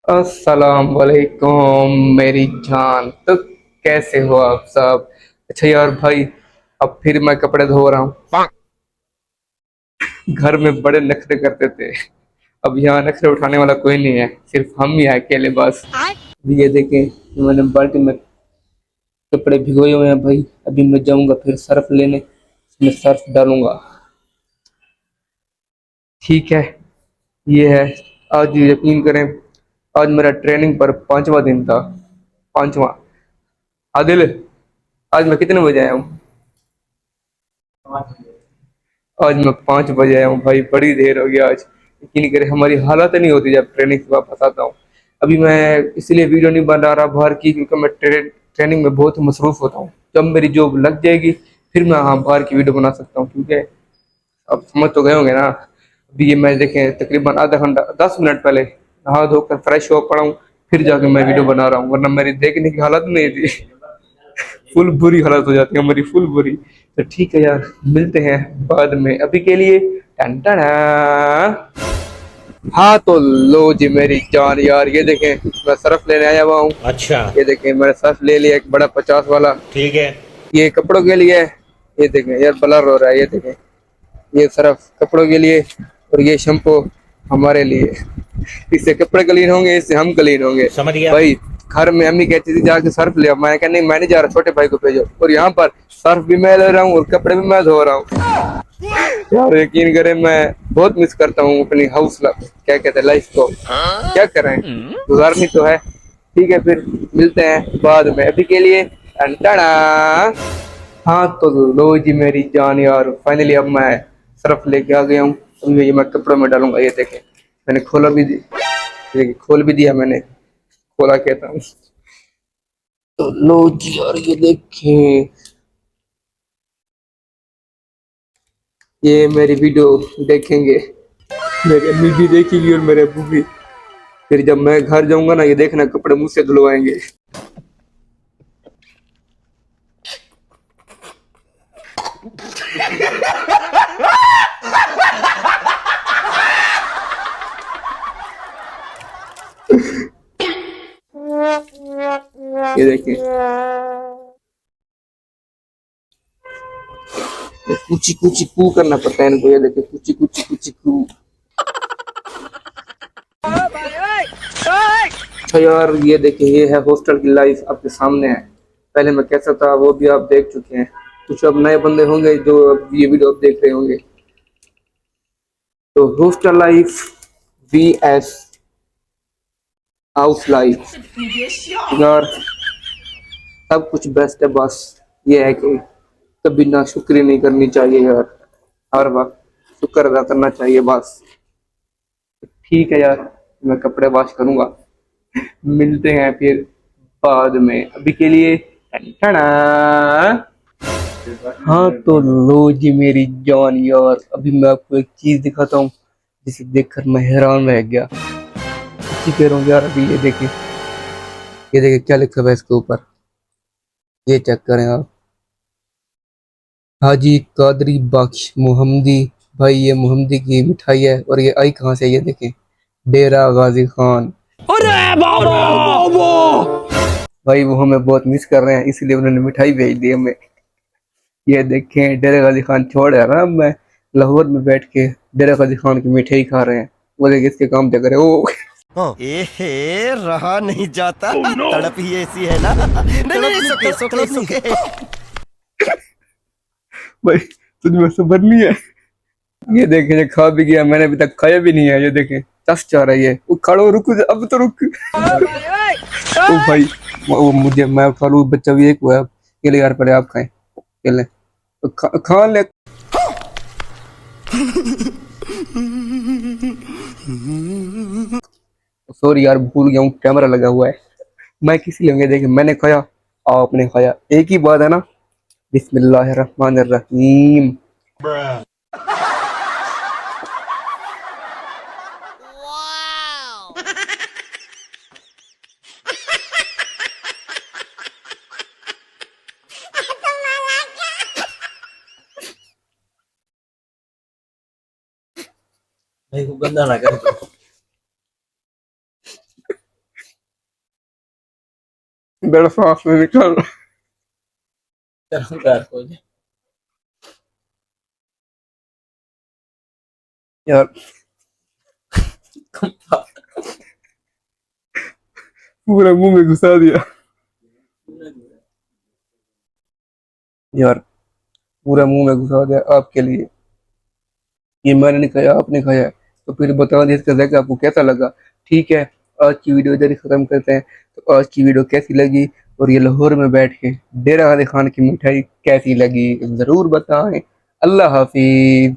अस्सलाम वालेकुम मेरी जान। तो कैसे हो आप सब? अच्छा यार भाई, अब फिर मैं कपड़े धो रहा हूँ। घर में बड़े नखरे करते थे, अब यहाँ नखरे उठाने वाला कोई नहीं है, सिर्फ हम ही हैं अकेले बस। अभी ये देखें, मैंने बाल्टी में कपड़े भिगोए हुए हैं भाई। अभी मैं जाऊंगा फिर सर्फ लेने, इसमें सर्फ डालूंगा। ठीक है, ये है। आज यकीन करें, आज मेरा ट्रेनिंग पर पांचवा दिन था। पांचवा। आदिल, आज मैं कितने बजे आया हूँ? आज मैं 5 बजे आया हूँ भाई, बड़ी देर हो गया आज। यकीन करे, हमारी हालत नहीं होती जब ट्रेनिंग से वापस आता हूँ। अभी मैं इसलिए वीडियो नहीं बना रहा बाहर की, क्योंकि मैं ट्रेनिंग में बहुत मसरूफ होता हूँ। जब मेरी जॉब लग जाएगी फिर मैं हाँ बाहर की वीडियो बना सकता हूँ, क्योंकि अब समझ तो गए होंगे ना। अभी ये मैं देखें तकरीबन आधा घंटा 10 मिनट पहले नहा धोकर फ्रेश हो पड़ा हूँ, फिर जाके मैं वीडियो बना रहा हूँ, वरना मेरी देखने की हालत नहीं थी। फुल बुरी हालत हो जाती है हमारी, फुल बुरी। तो ठीक है यार, मिलते हैं बाद में। अभी के लिए टन टना। हाँ तो लो जी मेरी जान यार, ये देखें मैं सर्फ लेने आया हुआ हूँ। अच्छा। ये देखें मैंने सर्फ ले लिया, एक बड़ा 50 वाला। ठीक है। ये कपड़ों के लिए है। ये देखें यार, ब्लर हो रहा है, ये देखें। ये सर्फ कपड़ों के लिए, और ये शैम्पू हमारे लिए। इससे कपड़े क्लीन होंगे, इससे हम क्लीन होंगे समझ गया। भाई। घर में अम्मी कहती थी जाके सर्फ ले आओ, मैं कहा नहीं, मैं नहीं जा रहा, छोटे भाई को भेजो। और यहाँ पर सर्फ भी मैं ले रहा हूँ और कपड़े भी मैं धो रहा हूँ। यार यकीन करें, मैं बहुत मिस करता हूँ अपनी हाउस, क्या कहते हैं, लाइफ को। क्या करें, गुजारनी तो है। ठीक है, फिर मिलते हैं बाद में। अभी के लिए टंटाना। हाँ तो लो जी मेरी जान यार, फाइनली अब मैं सर्फ लेके आ गया हूँ। अब ये मैं कपड़ों में डालूंगा। ये देखें, मैंने खोला भी देखिए, खोल भी दिया मैंने, खोला कहता हूँ। तो लो जी यार, ये देखें, ये मेरी वीडियो देखेंगे, मेरी अम्मी भी देखेगी और मेरे अबू भी। फिर जब मैं घर जाऊंगा ना, ये देखना कपड़े मुझसे धुलवाएंगे। ये देखिए, कुची कुची कू करना पड़ता है इनको। ये देखिए, कुची कुची कुची कू। अच्छा यार, ये देखिए, ये है हॉस्टल की लाइफ आपके सामने है। पहले मैं कैसा था वो भी आप देख चुके हैं। कुछ अब नए बंदे होंगे जो अब ये वीडियो अब देख रहे होंगे। तो hostel life V S house life यार, सब कुछ बेस्ट है। बस ये है कि कभी ना शुक्र नहीं करनी चाहिए यार, हर वक्त शुक्र अदा करना चाहिए बस। ठीक है यार, मैं कपड़े वॉश करूंगा, मिलते हैं फिर बाद में। अभी के लिए टना। हाँ तो लो जी मेरी जान यार, अभी मैं आपको एक चीज दिखाता हूँ जिसे देखकर मैं हैरान रह गया। सच्ची कह रहा हूँ यार। अभी ये देखिए क्या लिखा हुआ है इसके ऊपर, ये चेक करें आप। हाजी कादरी बख्श मोहम्मदी। भाई ये मोहम्मदी की मिठाई है, और ये आई कहाँ से है? ये देखें, डेरा गाजी खान। अरे बाबा। भाई वो हमें बहुत मिस कर रहे हैं, इसलिए उन्होंने मिठाई भेज दी हमें। ये देखें, डेरा गाजी खान छोड़ है ना, मैं लाहौर में बैठ के डेरा गाजी खान की मिठाई खा रहे हैं। वो देखिए इसके काम क्या करे ओ। एहे रहा नहीं जाता। तड़प ही ऐसी है ना। नहीं नहीं सुके सुके सुके। भाई तुझमें सबर नहीं है? ये देखें, ये खा भी गया, मैंने अभी तक खाया भी नहीं है। ये देखें, चस चाह रही है वो। खड़ो, रुक, अब तो रुक। ओ भाई, वो मुझे, मैं खा लूँ, बच्चा भी एक हुआ है अब। ये ले यार, पहले आप खाएं। ये ले, तो खा ले। सॉरी यार, भूल गया हूँ, कैमरा लगा हुआ है। मैं किसी लिए देखे, मैंने खाया, आपने खाया, एक ही बात है ना। बिस्मिल्लाहिर्रहमानिर्रहीम। भाई को गंदा ना कर। मेरा सांस नहीं निकल रहा। चलो घर को जा। यार पूरा मुंह में घुसा दिया यार, पूरा मुंह में घुसा दिया आपके लिए। ये मैंने नहीं खाया, आपने खाया है। तो फिर बता दिया इसका जाके आपको कैसा लगा। ठीक है, आज की वीडियो इधर ही खत्म करते हैं। तो आज की वीडियो कैसी लगी और ये लाहौर में बैठ के डेरा गाने खान की मिठाई कैसी लगी जरूर बताएं। अल्लाह हाफिज।